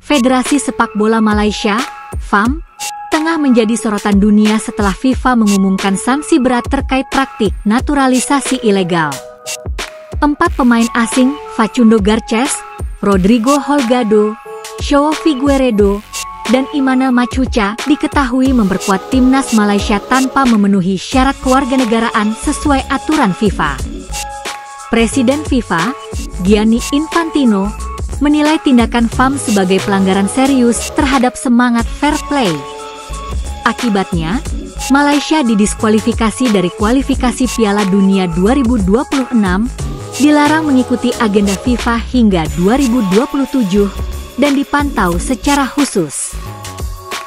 Federasi Sepak Bola Malaysia, FAM, tengah menjadi sorotan dunia setelah FIFA mengumumkan sanksi berat terkait praktik naturalisasi ilegal. 4 pemain asing, Facundo Garces, Rodrigo Holgado, João Figueiredo, dan Immanuel Machuca diketahui memperkuat timnas Malaysia tanpa memenuhi syarat kewarganegaraan sesuai aturan FIFA. Presiden FIFA, Gianni Infantino, menilai tindakan FAM sebagai pelanggaran serius terhadap semangat fair play. Akibatnya, Malaysia didiskualifikasi dari kualifikasi Piala Dunia 2026, dilarang mengikuti agenda FIFA hingga 2027, dan dipantau secara khusus.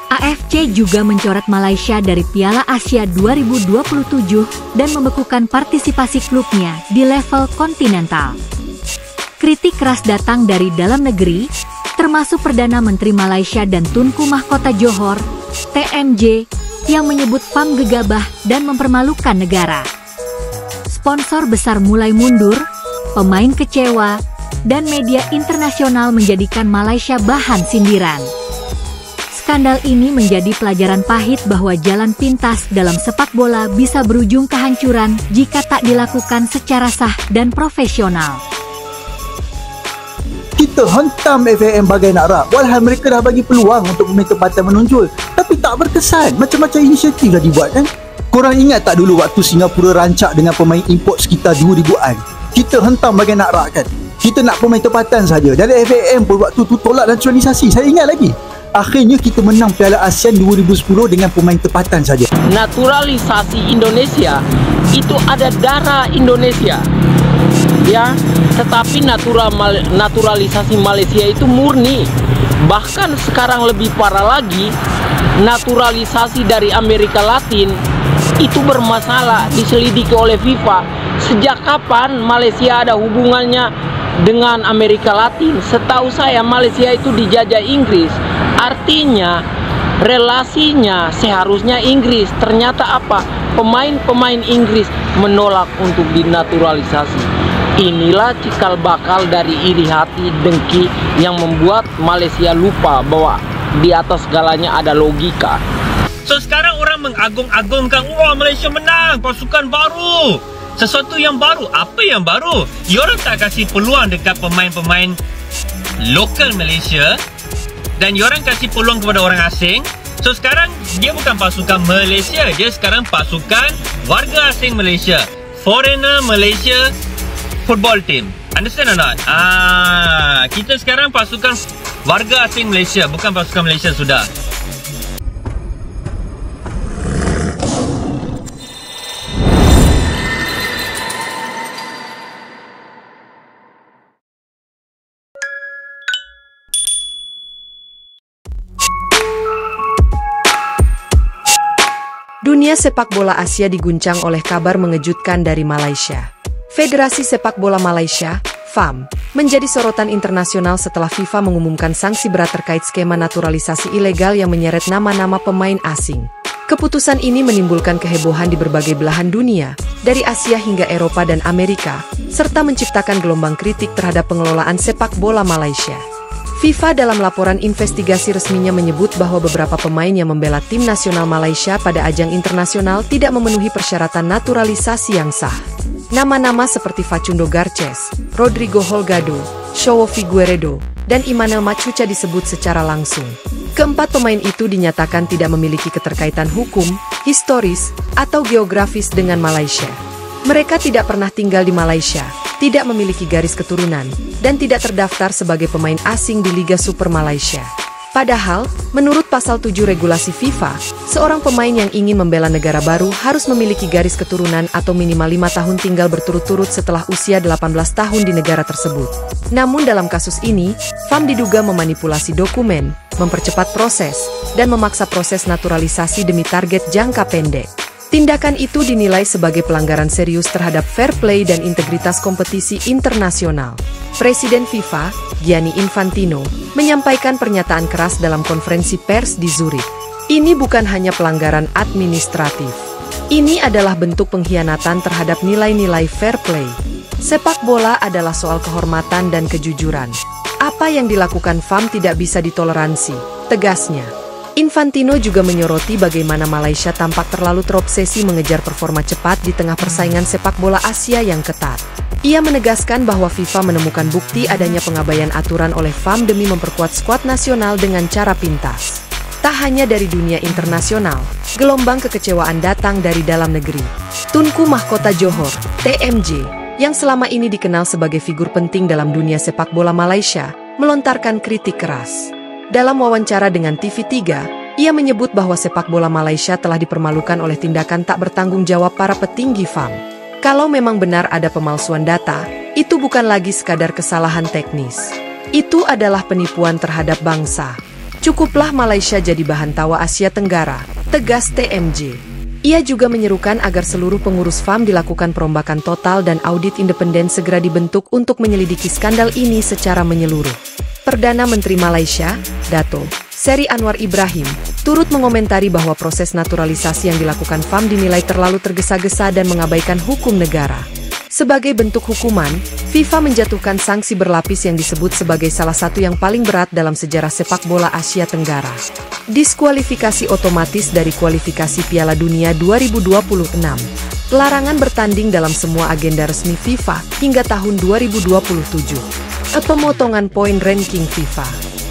AFC juga mencoret Malaysia dari Piala Asia 2027 dan membekukan partisipasi klubnya di level kontinental. Kritik keras datang dari dalam negeri, termasuk Perdana Menteri Malaysia dan Tunku Mahkota Johor, TMJ, yang menyebut FAM gegabah dan mempermalukan negara. Sponsor besar mulai mundur, pemain kecewa, dan media internasional menjadikan Malaysia bahan sindiran. Skandal ini menjadi pelajaran pahit bahwa jalan pintas dalam sepak bola bisa berujung kehancuran jika tak dilakukan secara sah dan profesional. Kita hentam FAM bagai nak rak, walhal mereka dah bagi peluang untuk pemain tempatan menonjol, tapi tak berkesan. Macam-macam inisiatif dah dibuat kan. Korang ingat tak dulu waktu Singapura rancak dengan pemain import sekitar 2000-an? Kita hentam bagai nak rak kan. Kita nak pemain tempatan saja. Dari FAM pun waktu tu tolak naturalisasi, saya ingat lagi. Akhirnya kita menang Piala ASEAN 2010 dengan pemain tempatan saja. Naturalisasi Indonesia itu ada darah Indonesia, ya. Tetapi naturalisasi Malaysia itu murni. Bahkan sekarang lebih parah lagi, naturalisasi dari Amerika Latin itu bermasalah, diselidiki oleh FIFA. Sejak kapan Malaysia ada hubungannya dengan Amerika Latin? Setahu saya Malaysia itu dijajah Inggris. Artinya relasinya seharusnya Inggris. Ternyata apa? Pemain-pemain Inggris menolak untuk dinaturalisasi. Inilah cikal bakal dari iri hati, dengki yang membuat Malaysia lupa bahwa di atas segalanya ada logika. So sekarang orang mengagung-agungkan, wah Malaysia menang, pasukan baru, sesuatu yang baru. Apa yang baru? Diorang tak kasih peluang dekat pemain-pemain lokal Malaysia, dan diorang kasih peluang kepada orang asing. So sekarang dia bukan pasukan Malaysia, dia sekarang pasukan warga asing Malaysia, Foreigner Malaysia Football Team. Understand or not? Kita sekarang pasukan warga asing Malaysia, bukan pasukan Malaysia sudah. Dunia sepak bola Asia diguncang oleh kabar mengejutkan dari Malaysia. Federasi Sepak Bola Malaysia, FAM, menjadi sorotan internasional setelah FIFA mengumumkan sanksi berat terkait skema naturalisasi ilegal yang menyeret nama-nama pemain asing. Keputusan ini menimbulkan kehebohan di berbagai belahan dunia, dari Asia hingga Eropa dan Amerika, serta menciptakan gelombang kritik terhadap pengelolaan sepak bola Malaysia. FIFA dalam laporan investigasi resminya menyebut bahwa beberapa pemain yang membela tim nasional Malaysia pada ajang internasional tidak memenuhi persyaratan naturalisasi yang sah. Nama-nama seperti Facundo Garces, Rodrigo Holgado, João Figueiredo, dan Immanuel Machuca disebut secara langsung. Keempat pemain itu dinyatakan tidak memiliki keterkaitan hukum, historis, atau geografis dengan Malaysia. Mereka tidak pernah tinggal di Malaysia, tidak memiliki garis keturunan, dan tidak terdaftar sebagai pemain asing di Liga Super Malaysia. Padahal, menurut pasal 7 regulasi FIFA, seorang pemain yang ingin membela negara baru harus memiliki garis keturunan atau minimal 5 tahun tinggal berturut-turut setelah usia 18 tahun di negara tersebut. Namun dalam kasus ini, FAM diduga memanipulasi dokumen, mempercepat proses, dan memaksa proses naturalisasi demi target jangka pendek. Tindakan itu dinilai sebagai pelanggaran serius terhadap fair play dan integritas kompetisi internasional. Presiden FIFA, Gianni Infantino, menyampaikan pernyataan keras dalam konferensi pers di Zurich. Ini bukan hanya pelanggaran administratif. Ini adalah bentuk pengkhianatan terhadap nilai-nilai fair play. Sepak bola adalah soal kehormatan dan kejujuran. Apa yang dilakukan FAM tidak bisa ditoleransi, tegasnya. Infantino juga menyoroti bagaimana Malaysia tampak terlalu terobsesi mengejar performa cepat di tengah persaingan sepak bola Asia yang ketat. Ia menegaskan bahwa FIFA menemukan bukti adanya pengabaian aturan oleh FAM demi memperkuat skuad nasional dengan cara pintas. Tak hanya dari dunia internasional, gelombang kekecewaan datang dari dalam negeri. Tunku Mahkota Johor, TMJ, yang selama ini dikenal sebagai figur penting dalam dunia sepak bola Malaysia, melontarkan kritik keras. Dalam wawancara dengan TV3, ia menyebut bahwa sepak bola Malaysia telah dipermalukan oleh tindakan tak bertanggung jawab para petinggi FAM. Kalau memang benar ada pemalsuan data, itu bukan lagi sekadar kesalahan teknis. Itu adalah penipuan terhadap bangsa. Cukuplah Malaysia jadi bahan tawa Asia Tenggara, tegas TMJ. Ia juga menyerukan agar seluruh pengurus FAM dilakukan perombakan total dan audit independen segera dibentuk untuk menyelidiki skandal ini secara menyeluruh. Perdana Menteri Malaysia, Dato' Seri Anwar Ibrahim, turut mengomentari bahwa proses naturalisasi yang dilakukan FAM dinilai terlalu tergesa-gesa dan mengabaikan hukum negara. Sebagai bentuk hukuman, FIFA menjatuhkan sanksi berlapis yang disebut sebagai salah satu yang paling berat dalam sejarah sepak bola Asia Tenggara. Diskualifikasi otomatis dari kualifikasi Piala Dunia 2026. Larangan bertanding dalam semua agenda resmi FIFA hingga tahun 2027. Pemotongan poin ranking FIFA.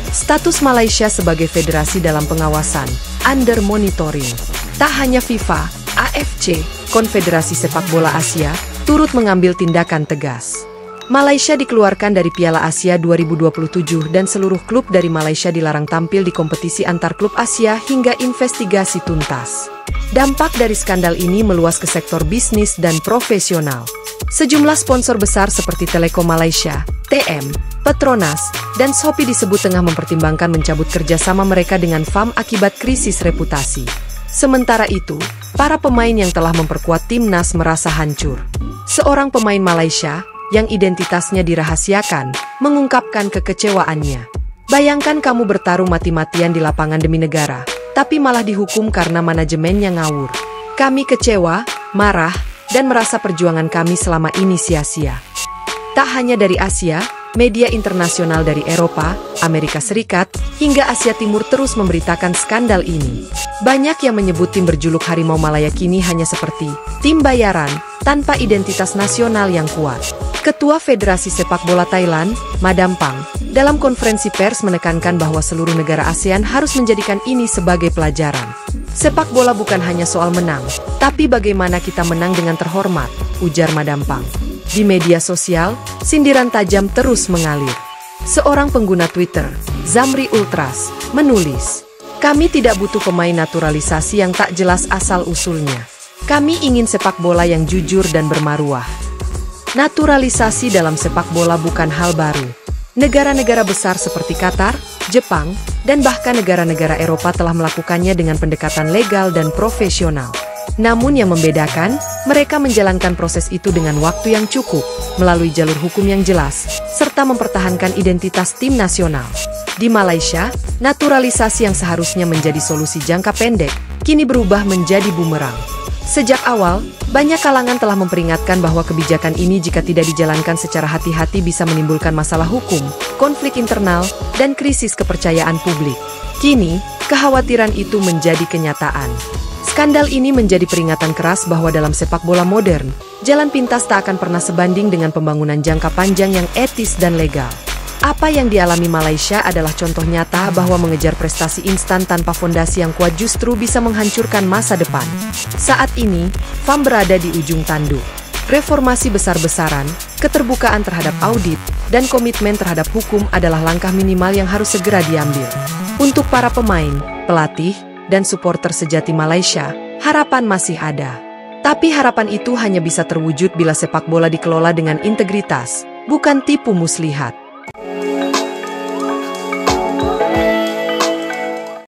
Status Malaysia sebagai federasi dalam pengawasan, under monitoring. Tak hanya FIFA, AFC, Konfederasi Sepak Bola Asia, turut mengambil tindakan tegas. Malaysia dikeluarkan dari Piala Asia 2027 dan seluruh klub dari Malaysia dilarang tampil di kompetisi antar klub Asia hingga investigasi tuntas. Dampak dari skandal ini meluas ke sektor bisnis dan profesional. Sejumlah sponsor besar seperti Telekom Malaysia, TM, Petronas, dan Shopee disebut tengah mempertimbangkan mencabut kerjasama mereka dengan FAM akibat krisis reputasi. Sementara itu, para pemain yang telah memperkuat timnas merasa hancur. Seorang pemain Malaysia, yang identitasnya dirahasiakan, mengungkapkan kekecewaannya. Bayangkan kamu bertarung mati-matian di lapangan demi negara, tapi malah dihukum karena manajemennya ngawur. Kami kecewa, marah, dan merasa perjuangan kami selama ini sia-sia. Tak hanya dari Asia, media internasional dari Eropa, Amerika Serikat, hingga Asia Timur terus memberitakan skandal ini. Banyak yang menyebut tim berjuluk Harimau Malaya kini hanya seperti tim bayaran, tanpa identitas nasional yang kuat. Ketua Federasi Sepak Bola Thailand, Madam Pang, dalam konferensi pers menekankan bahwa seluruh negara ASEAN harus menjadikan ini sebagai pelajaran. Sepak bola bukan hanya soal menang, tapi bagaimana kita menang dengan terhormat, ujar Madam Pang. Di media sosial, sindiran tajam terus mengalir. Seorang pengguna Twitter, Zamri Ultras, menulis, "Kami tidak butuh pemain naturalisasi yang tak jelas asal-usulnya. Kami ingin sepak bola yang jujur dan bermaruah." Naturalisasi dalam sepak bola bukan hal baru. Negara-negara besar seperti Qatar, Jepang, dan bahkan negara-negara Eropa telah melakukannya dengan pendekatan legal dan profesional. Namun yang membedakan, mereka menjalankan proses itu dengan waktu yang cukup, melalui jalur hukum yang jelas, serta mempertahankan identitas tim nasional. Di Malaysia, naturalisasi yang seharusnya menjadi solusi jangka pendek, kini berubah menjadi bumerang. Sejak awal, banyak kalangan telah memperingatkan bahwa kebijakan ini jika tidak dijalankan secara hati-hati bisa menimbulkan masalah hukum, konflik internal, dan krisis kepercayaan publik. Kini, kekhawatiran itu menjadi kenyataan. Skandal ini menjadi peringatan keras bahwa dalam sepak bola modern, jalan pintas tak akan pernah sebanding dengan pembangunan jangka panjang yang etis dan legal. Apa yang dialami Malaysia adalah contoh nyata bahwa mengejar prestasi instan tanpa fondasi yang kuat justru bisa menghancurkan masa depan. Saat ini, FAM berada di ujung tanduk. Reformasi besar-besaran, keterbukaan terhadap audit, dan komitmen terhadap hukum adalah langkah minimal yang harus segera diambil. Untuk para pemain, pelatih, dan supporter sejati Malaysia, harapan masih ada. Tapi harapan itu hanya bisa terwujud bila sepak bola dikelola dengan integritas, bukan tipu muslihat.